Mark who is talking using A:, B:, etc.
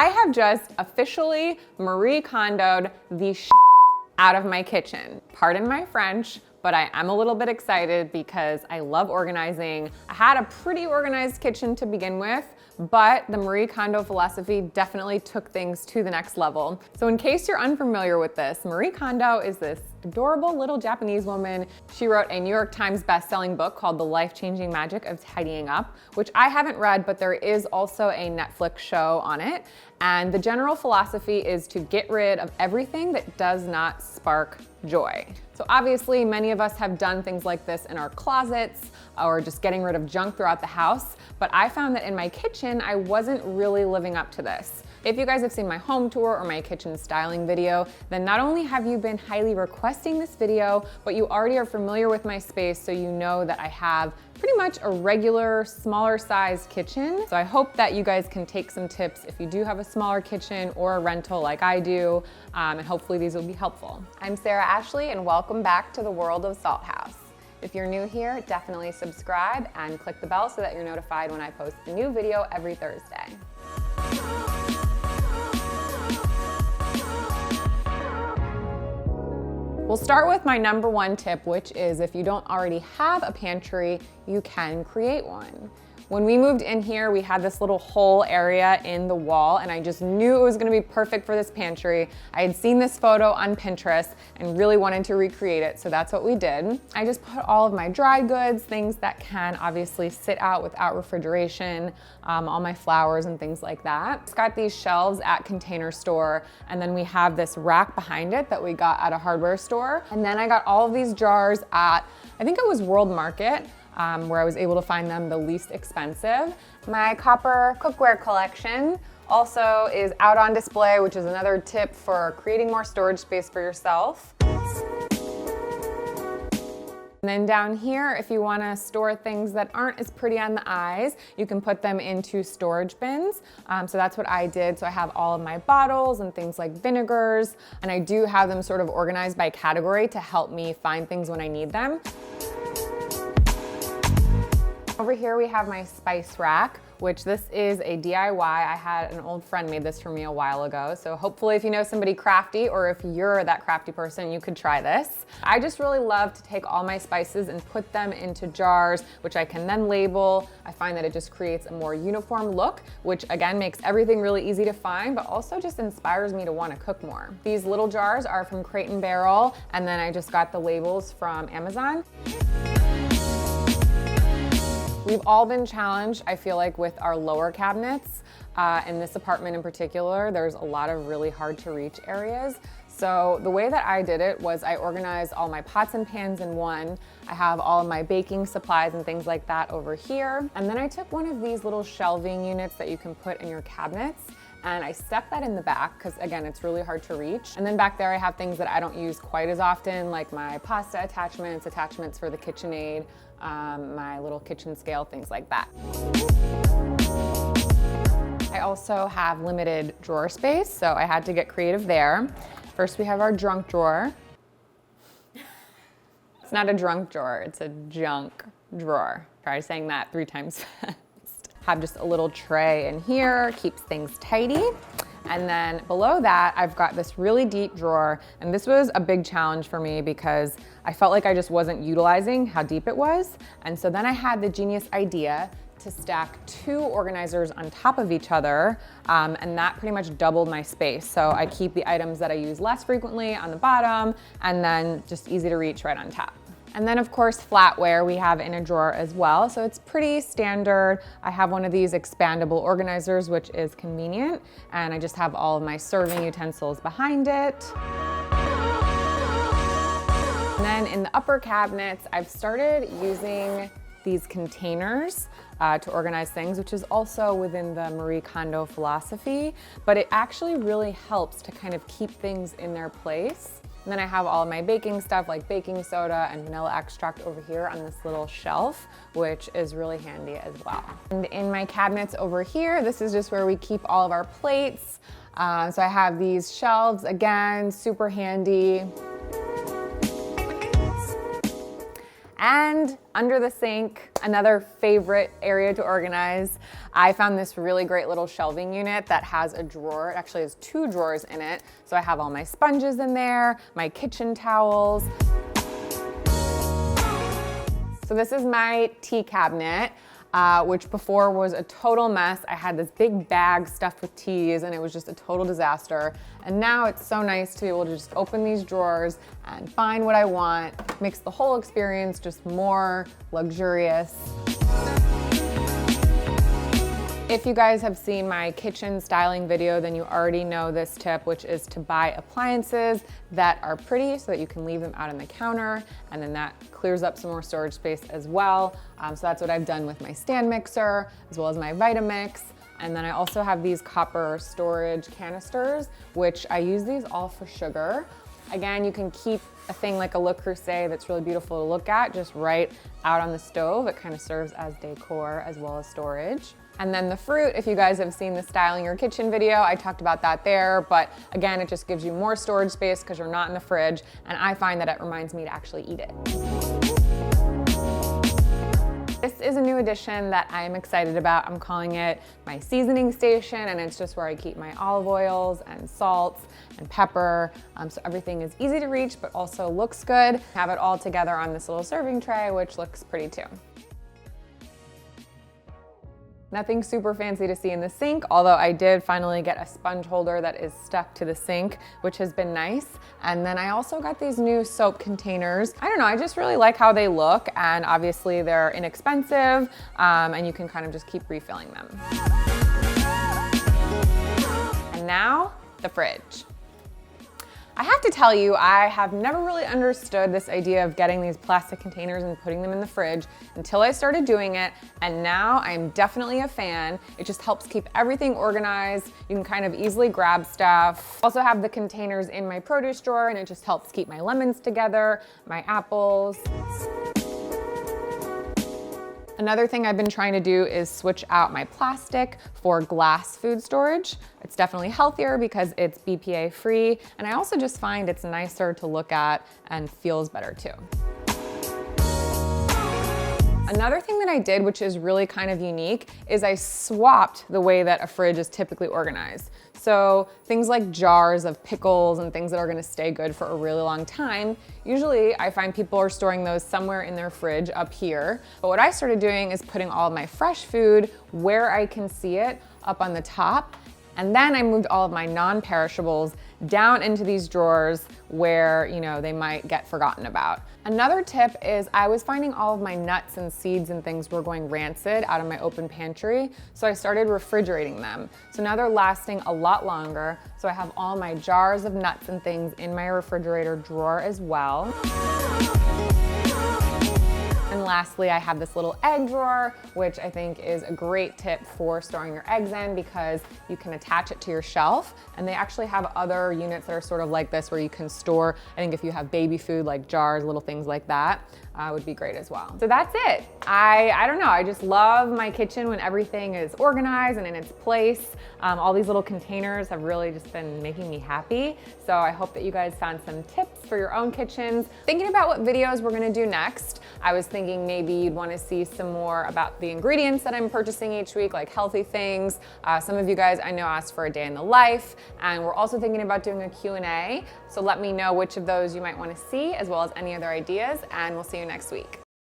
A: I have just officially Marie Kondo'd the out of my kitchen. Pardon my French, but I am a little bit excited because I love organizing. I had a pretty organized kitchen to begin with, but the Marie Kondo philosophy definitely took things to the next level. So in case you're unfamiliar with this, Marie Kondo is this adorable little Japanese woman. She wrote a New York Times best-selling book called The Life-Changing Magic of Tidying Up, which I haven't read, but there is also a Netflix show on it. And the general philosophy is to get rid of everything that does not spark joy. So obviously many of us have done things like this in our closets or just getting rid of junk throughout the house, but I found that in my kitchen, I wasn't really living up to this. If you guys have seen my home tour or my kitchen styling video, then not only have you been highly requesting this video, but you already are familiar with my space, so you know that I have pretty much a regular, smaller sized kitchen. So I hope that you guys can take some tips if you do have a smaller kitchen or a rental like I do, and hopefully these will be helpful. I'm Sarah Ashley, and welcome back to the world of Salt House. If you're new here, definitely subscribe and click the bell so that you're notified when I post a new video every Thursday. We'll start with my number one tip, which is if you don't already have a pantry, you can create one. When we moved in here, we had this little hole area in the wall, and I just knew it was gonna be perfect for this pantry. I had seen this photo on Pinterest and really wanted to recreate it, so that's what we did. I just put all of my dry goods, things that can obviously sit out without refrigeration, all my flowers and things like that. Just got these shelves at Container Store, and then we have this rack behind it that we got at a hardware store. And then I got all of these jars at, I think it was World Market, where I was able to find them the least expensive. My copper cookware collection also is out on display, which is another tip for creating more storage space for yourself. And then down here, if you want to store things that aren't as pretty on the eyes, you can put them into storage bins. So that's what I did. So I have all of my bottles and things like vinegars, and I do have them sort of organized by category to help me find things when I need them. Over here we have my spice rack, which this is a DIY. I had an old friend made this for me a while ago. So hopefully if you know somebody crafty, or if you're that crafty person, you could try this. I just really love to take all my spices and put them into jars, which I can then label. I find that it just creates a more uniform look, which again makes everything really easy to find, but also just inspires me to want to cook more. These little jars are from Crate & Barrel, and then I just got the labels from Amazon. We've all been challenged, I feel like, with our lower cabinets. In this apartment in particular, there's a lot of really hard to reach areas. So the way that I did it was I organized all my pots and pans in one. I have all of my baking supplies and things like that over here. And then I took one of these little shelving units that you can put in your cabinets, and I stuck that in the back because again, it's really hard to reach. And then back there I have things that I don't use quite as often, like my pasta attachments for the KitchenAid, my little kitchen scale, things like that. I also have limited drawer space, so I had to get creative there. First we have our junk drawer. It's not a drunk drawer, it's a junk drawer. Try saying that 3 times fast. Have just a little tray in here, keeps things tidy. And then below that, I've got this really deep drawer, and this was a big challenge for me because I felt like I just wasn't utilizing how deep it was. And so then I had the genius idea to stack 2 organizers on top of each other, and that pretty much doubled my space. So I keep the items that I use less frequently on the bottom, and then just easy to reach right on top. And then of course flatware we have in a drawer as well, so it's pretty standard. I have one of these expandable organizers, which is convenient, and I just have all of my serving utensils behind it. And then in the upper cabinets, I've started using these containers to organize things, which is also within the Marie Kondo philosophy, but it actually really helps to kind of keep things in their place. And then I have all of my baking stuff like baking soda and vanilla extract over here on this little shelf, which is really handy as well. And in my cabinets over here, this is just where we keep all of our plates. So I have these shelves, again, super handy. And under the sink, another favorite area to organize, I found this really great little shelving unit that has a drawer. It actually has 2 drawers in it. So I have all my sponges in there, my kitchen towels. So this is my tea cabinet, which before was a total mess. I had this big bag stuffed with teas and it was just a total disaster. And now it's so nice to be able to just open these drawers and find what I want. Makes the whole experience just more luxurious. If you guys have seen my kitchen styling video, then you already know this tip, which is to buy appliances that are pretty so that you can leave them out on the counter, and then that clears up some more storage space as well. So that's what I've done with my stand mixer, as well as my Vitamix. And then I also have these copper storage canisters, which I use these all for sugar. Again, you can keep a thing like a Le Creuset that's really beautiful to look at just right out on the stove. It kind of serves as decor as well as storage. And then the fruit, if you guys have seen the styling your kitchen video, I talked about that there, but again, it just gives you more storage space because you're not in the fridge, and I find that it reminds me to actually eat it. This is a new addition that I'm excited about. I'm calling it my seasoning station, and it's just where I keep my olive oils and salts and pepper, so everything is easy to reach but also looks good. Have it all together on this little serving tray, which looks pretty too. Nothing super fancy to see in the sink, although I did finally get a sponge holder that is stuck to the sink, which has been nice. And then I also got these new soap containers. I don't know, I just really like how they look, and obviously they're inexpensive, and you can kind of just keep refilling them. And now, the fridge. I have to tell you, I have never really understood this idea of getting these plastic containers and putting them in the fridge until I started doing it, and now I'm definitely a fan. It just helps keep everything organized. You can kind of easily grab stuff. Also have the containers in my produce drawer, and it just helps keep my lemons together, my apples. Another thing I've been trying to do is switch out my plastic for glass food storage. It's definitely healthier because it's BPA free, and I also just find it's nicer to look at and feels better too. Another thing that I did, which is really kind of unique, is I swapped the way that a fridge is typically organized. So things like jars of pickles and things that are gonna stay good for a really long time, usually I find people are storing those somewhere in their fridge up here. But what I started doing is putting all of my fresh food where I can see it up on the top. And then I moved all of my non-perishables down into these drawers where, you know, they might get forgotten about. Another tip is I was finding all of my nuts and seeds and things were going rancid out of my open pantry, so I started refrigerating them. So now they're lasting a lot longer. So I have all my jars of nuts and things in my refrigerator drawer as well. And lastly, I have this little egg drawer, which I think is a great tip for storing your eggs in because you can attach it to your shelf. And they actually have other units that are sort of like this where you can store, I think if you have baby food, like jars, little things like that, would be great as well. So that's it. I don't know, I just love my kitchen when everything is organized and in its place. All these little containers have really just been making me happy. So I hope that you guys found some tips for your own kitchens. Thinking about what videos we're gonna do next, I was thinking maybe you'd wanna see some more about the ingredients that I'm purchasing each week, like healthy things. Some of you guys I know asked for a day in the life, and we're also thinking about doing a Q&A. So let me know which of those you might wanna see, as well as any other ideas, and we'll see you next week.